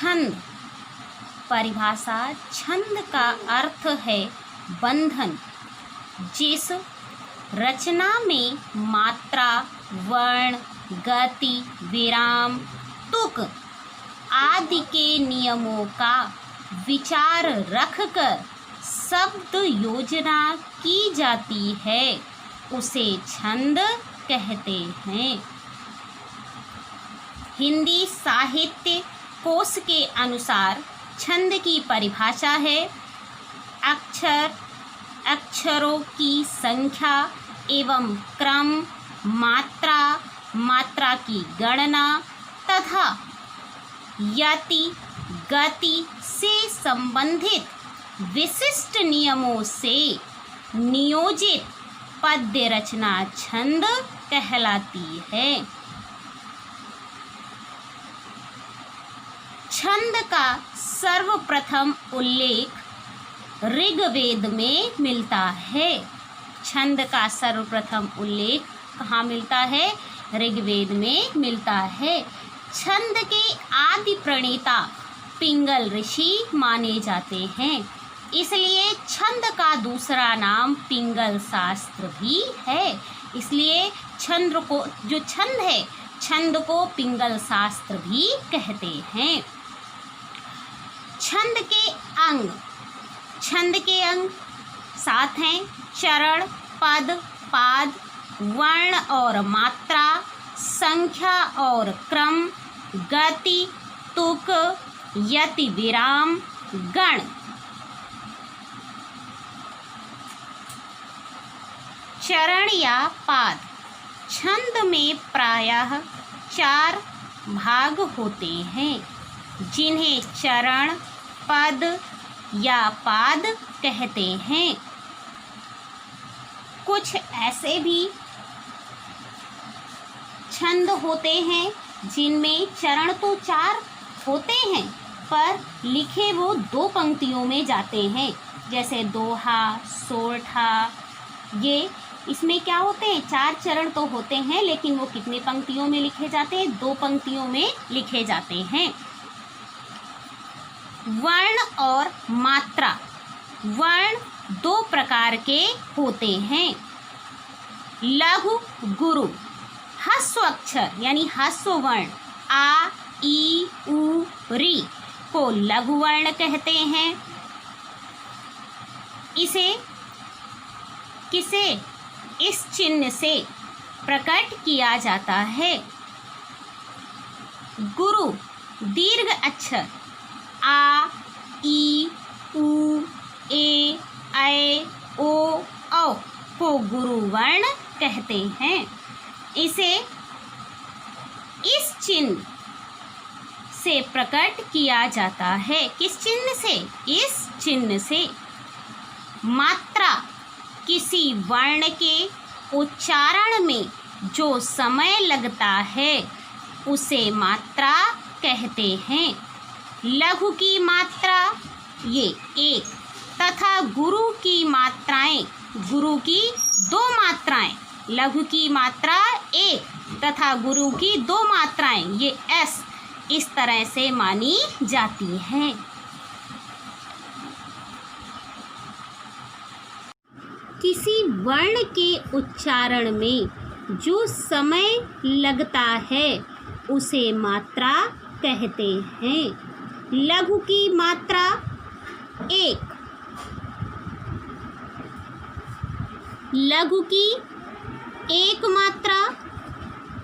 छंद। परिभाषा: छंद का अर्थ है बंधन। जिस रचना में मात्रा, वर्ण, गति, विराम, तुक आदि के नियमों का विचार रखकर शब्द योजना की जाती है उसे छंद कहते हैं। हिंदी साहित्य कोश के अनुसार छंद की परिभाषा है अक्षरों की संख्या एवं क्रम, मात्रा की गणना तथा यति, गति से संबंधित विशिष्ट नियमों से नियोजित पद्य रचना छंद कहलाती है। छंद का सर्वप्रथम उल्लेख ऋग्वेद में मिलता है। छंद का सर्वप्रथम उल्लेख कहाँ मिलता है? ऋग्वेद में मिलता है। छंद के आदि प्रणेता पिंगल ऋषि माने जाते हैं, इसलिए छंद का दूसरा नाम पिंगल शास्त्र भी है। इसलिए छंद को, जो छंद है, छंद को पिंगल शास्त्र भी कहते हैं। छंद के अंग 7 हैं। चरण, पद, पाद, वर्ण और मात्रा, संख्या और क्रम, गति, तुक, यति, विराम, गण। चरण या पाद। छंद में प्रायः 4 भाग होते हैं, जिन्हें चरण, पद या पाद कहते हैं। कुछ ऐसे भी छंद होते हैं जिनमें चरण तो 4 होते हैं पर लिखे वो 2 पंक्तियों में जाते हैं, जैसे दोहा, सोरठा। ये इसमें क्या होते हैं? 4 चरण तो होते हैं, लेकिन वो कितने पंक्तियों में लिखे जाते हैं? 2 पंक्तियों में लिखे जाते हैं। वर्ण और मात्रा। वर्ण 2 प्रकार के होते हैं। लघु गुरु, ह्रस्व अक्षर यानी ह्रस्व वर्ण आ, ई, उ, री को लघु वर्ण कहते हैं। किसे इस चिन्ह से प्रकट किया जाता है। गुरु दीर्घ अक्षर आ, ई, उ, ए, ऐ, ओ, औ को गुरु वर्ण कहते हैं। इसे इस चिन्ह से प्रकट किया जाता है। किस चिन्ह से? इस चिन्ह से। मात्रा किसी वर्ण के उच्चारण में जो समय लगता है उसे मात्रा कहते हैं। लघु की मात्रा ये 1 तथा गुरु की मात्राएं, गुरु की 2 मात्राएं, लघु की मात्रा 1 तथा गुरु की 2 मात्राएं ये s इस तरह से मानी जाती हैं। किसी वर्ण के उच्चारण में जो समय लगता है उसे मात्रा कहते हैं। लघु की मात्रा 1, लघु की 1 मात्रा,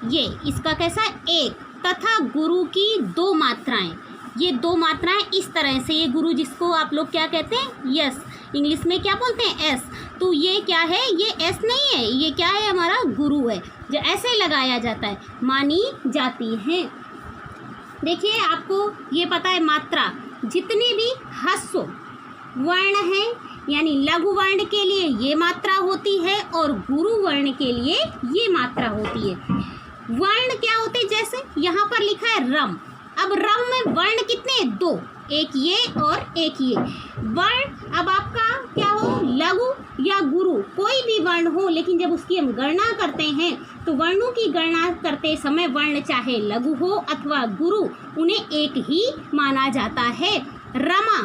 ये इसका कैसा 1 तथा गुरु की 2 मात्राएं। ये 2 मात्राएं इस तरह से, ये गुरु जिसको आप लोग क्या कहते हैं? यस। इंग्लिश में क्या बोलते हैं? एस। तो ये क्या है? ये एस नहीं है, ये क्या है? हमारा गुरु है, जो ऐसे लगाया जाता है, मानी जाती है। देखिए, आपको ये पता है मात्रा जितने भी ह्रस्व वर्ण हैं यानी लघु वर्ण के लिए ये मात्रा होती है और गुरु वर्ण के लिए ये मात्रा होती है। वर्ण क्या होते हैं? जैसे यहाँ पर लिखा है रम। अब रम में वर्ण कितने? 2। एक ये और एक ये वर्ण। अब आपका क्या हो, लघु या गुरु, कोई भी वर्ण हो, लेकिन जब उसकी हम गणना करते हैं तो वर्णों की गणना करते समय वर्ण चाहे लघु हो अथवा गुरु, उन्हें एक ही माना जाता है। रमा,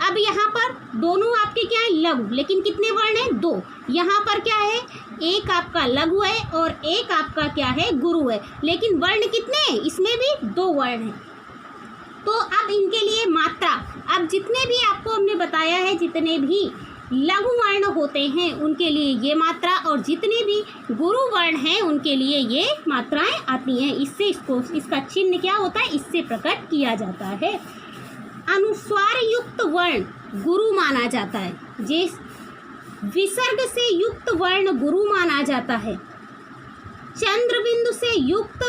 अब यहाँ पर दोनों आपके क्या है, लघु, लेकिन कितने वर्ण हैं, दो। यहाँ पर क्या है, एक आपका लघु है और एक आपका क्या है, गुरु है, लेकिन वर्ण कितने हैं, इसमें भी दो वर्ण हैं। तो अब इनके लिए मात्रा, अब जितने भी आपको हमने बताया है, जितने भी लघु वर्ण होते हैं उनके लिए ये मात्रा, और जितने भी गुरु वर्ण हैं उनके लिए ये मात्राएं आती हैं। इससे इसका चिन्ह क्या होता है, इससे प्रकट किया जाता है। अनुस्वार युक्त वर्ण गुरु माना जाता है, जिस विसर्ग से युक्त वर्ण गुरु माना जाता है। चंद्रबिंदु से युक्त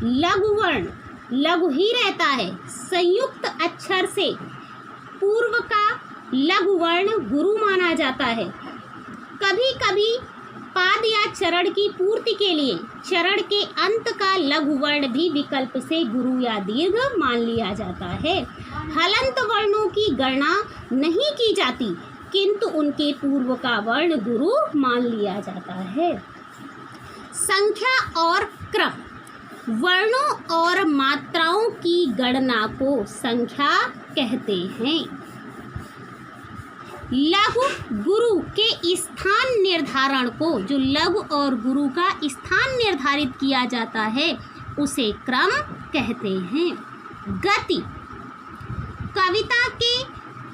लघु वर्ण लघु ही रहता है। संयुक्त अक्षर से पूर्व का लघु वर्ण गुरु माना जाता है। कभी कभी पाद या चरण की पूर्ति के लिए चरण के अंत का लघु वर्ण भी विकल्प से गुरु या दीर्घ मान लिया जाता है। हलंत वर्णों की गणना नहीं की जाती, किंतु उनके पूर्व का वर्ण गुरु मान लिया जाता है। संख्या और क्रम, वर्णों और मात्राओं की गणना को संख्या कहते हैं। लघु गुरु के स्थान निर्धारण को, जो लघु और गुरु का स्थान निर्धारित किया जाता है, उसे क्रम कहते हैं। गति, कविता के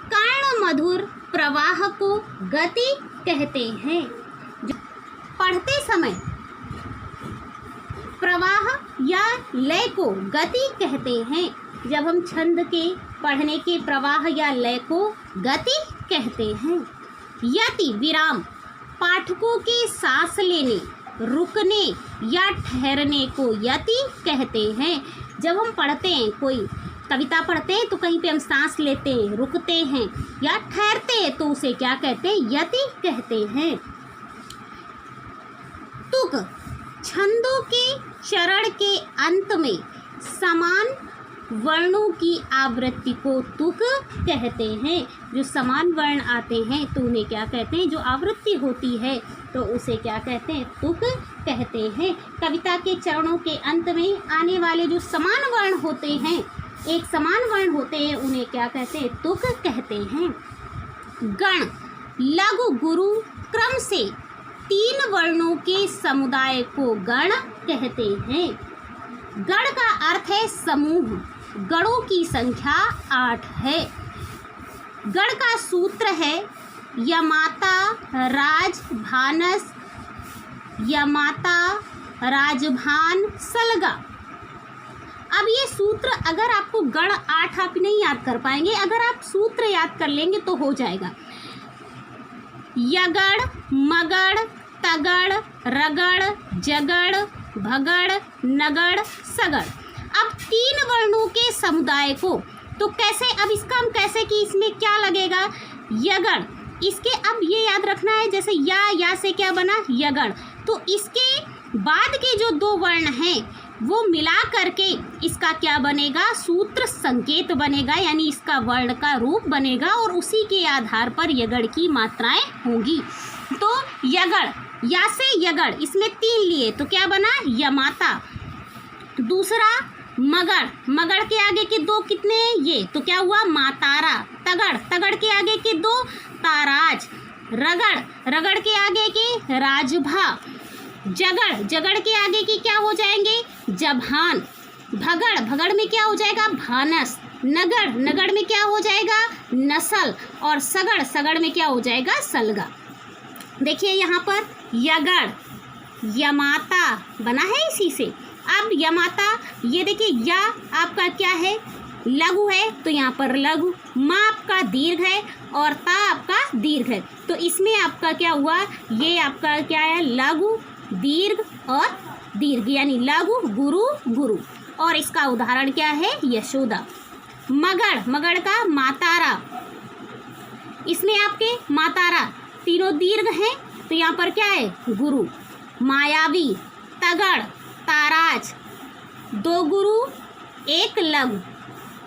कर्ण मधुर प्रवाह को गति कहते हैं। पढ़ते समय प्रवाह या लय को गति कहते हैं। जब हम छंद के पढ़ने के प्रवाह या लय को गति कहते हैं। यति, विराम, पाठकों के सांस लेने, रुकने या ठहरने को यति कहते हैं। जब हम पढ़ते हैं, कोई कविता पढ़ते हैं तो कहीं पे हम सांस लेते हैं, रुकते हैं या ठहरते हैं, तो उसे क्या कहते हैं, यति कहते हैं। तुक, छंदों के चरण के अंत में समान वर्णों की आवृत्ति को तुक कहते हैं। जो समान वर्ण आते हैं तो उन्हें क्या कहते हैं, जो आवृत्ति होती है तो उसे क्या कहते हैं, तुक कहते हैं। कविता के चरणों के अंत में आने वाले जो समान वर्ण होते हैं, एक समान वर्ण होते हैं, उन्हें क्या कहते हैं, तुक कहते हैं। गण, लघु गुरु क्रम से 3 वर्णों के समुदाय को गण कहते हैं। गण का अर्थ है समूह, गणों की संख्या 8 है। गण का सूत्र है यमाता राज भानस, यमाता राजभान सलगा। अब ये सूत्र, अगर आपको गण 8 आप नहीं याद कर पाएंगे, अगर आप सूत्र याद कर लेंगे तो हो जाएगा। यगड़, मगड़, तगड़, रगड़, जगड़, भगड़, नगड़, सगड़। अब 3 वर्णों के समुदाय को तो कैसे, अब इसका हम कैसे कि इसमें क्या लगेगा, यगड़। इसके अब ये याद रखना है, जैसे या से क्या बना, यगड़, तो इसके बाद के जो 2 वर्ण हैं वो मिला करके इसका क्या बनेगा, सूत्र संकेत बनेगा, यानी इसका वर्ण का रूप बनेगा और उसी के आधार पर यगड़ की मात्राएं होंगी। तो यगड़, या से यगड़, इसमें 3 लिए तो क्या बना, यमाता। दूसरा मगड़, मगड़ के आगे के 2 कितने हैं, ये, तो क्या हुआ, मातारा। तगड़, तगड़ के आगे के 2 ताराज। रगड़, रगड़ के आगे के राजभा। जगड़, जगड़ के आगे की क्या हो जाएंगे, जभान। भगड़, भगड़ में क्या हो जाएगा, भानस। नगड़, नगड़ में क्या हो जाएगा, नसल। और सगड़, सगड़ में क्या हो जाएगा, सलगा। देखिए यहाँ पर यगड़, यमाता बना है इसी से। अब यमाता, ये देखिए या आपका क्या है, लघु है, तो यहाँ पर लघु, माँ आपका दीर्घ है और ता आपका दीर्घ है, तो इसमें आपका क्या हुआ, ये आपका क्या है, लघु, दीर्घ और दीर्घ, यानी लघु गुरु गुरु। और इसका उदाहरण क्या है, यशोदा। मगड़, मगड़ का मातारा, इसमें आपके मातारा तीनों दीर्घ हैं, तो यहाँ पर क्या है, गुरु। मायावी, तगड़, ताराज, 2 गुरु 1 लघु,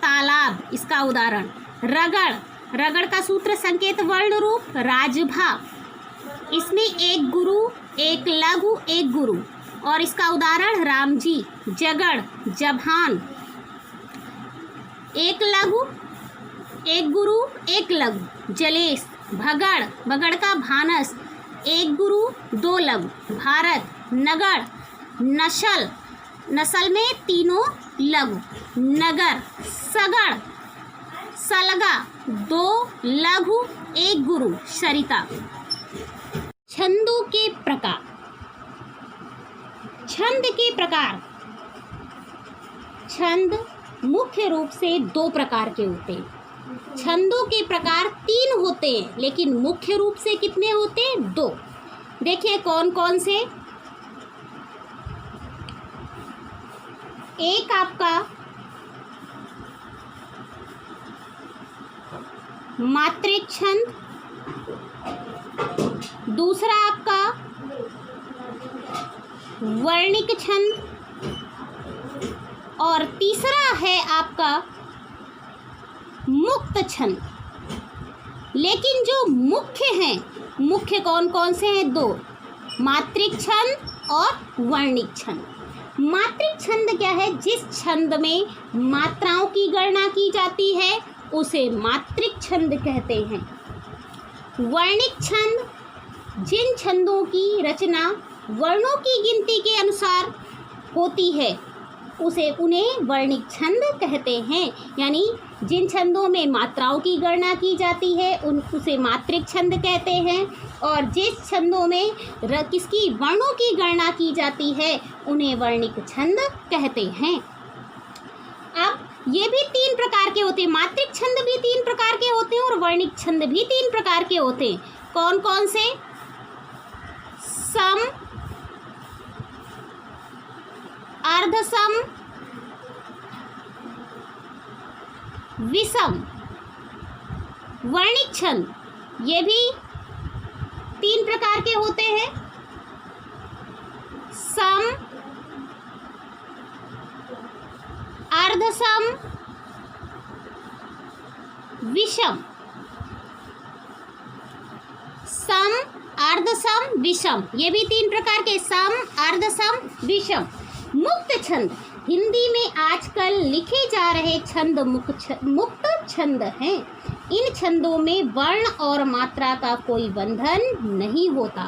तालाब, इसका उदाहरण। रगड़, रगड़ का सूत्र संकेत वर्ण रूप राजभा। इसमें एक गुरु, एक लघु, एक गुरु, और इसका उदाहरण राम जी। जगड़, जभान, एक लघु, एक गुरु, एक लघु। जलेस, भगड़, भगड़ का भानस, एक गुरु, दो लघु। भारत, नगड़, नशल, नसल में तीनों लघु। नगर, सगड़, सलगा, दो लघु, एक गुरु। सरिता। छंदों के प्रकार। छंद के प्रकार। छंद मुख्य रूप से दो प्रकार के होते हैं। छंदों के प्रकार तीन होते हैं, लेकिन मुख्य रूप से कितने होते हैं? दो। देखिए कौन कौन से। एक आपका मात्रिक छंद, दूसरा आपका वर्णिक छंद, और तीसरा है आपका मुक्त छंद। लेकिन जो मुख्य हैं, मुख्य कौन कौन से हैं? दो, मात्रिक छंद और वर्णिक छंद। मात्रिक छंद क्या है? जिस छंद में मात्राओं की गणना की जाती है उसे मात्रिक छंद कहते हैं। वर्णिक छंद, जिन छंदों की रचना वर्णों की गिनती के अनुसार होती है उन्हें वर्णिक छंद कहते हैं। यानी जिन छंदों में मात्राओं की गणना की जाती है उसे मात्रिक छंद कहते हैं, और जिस छंदों में किसकी वर्णों की गणना की जाती है उन्हें वर्णिक छंद कहते हैं। अब ये भी तीन प्रकार के होते हैं, मात्रिक छंद भी तीन प्रकार के होते हैं और वर्णिक छंद भी तीन प्रकार के होते हैं। कौन कौन से? सम, अर्धसम, विषम। वर्णिक छंद ये भी तीन प्रकार के होते हैं, सम, अर्धसम, विषम। सम, अर्धसम, विषम, ये भी तीन प्रकार के, सम, अर्धसम, विषम। मुक्त छंद, हिंदी में आजकल लिखे जा रहे छंद मुक्त छंद हैं। इन छंदों में वर्ण और मात्रा का कोई बंधन नहीं होता।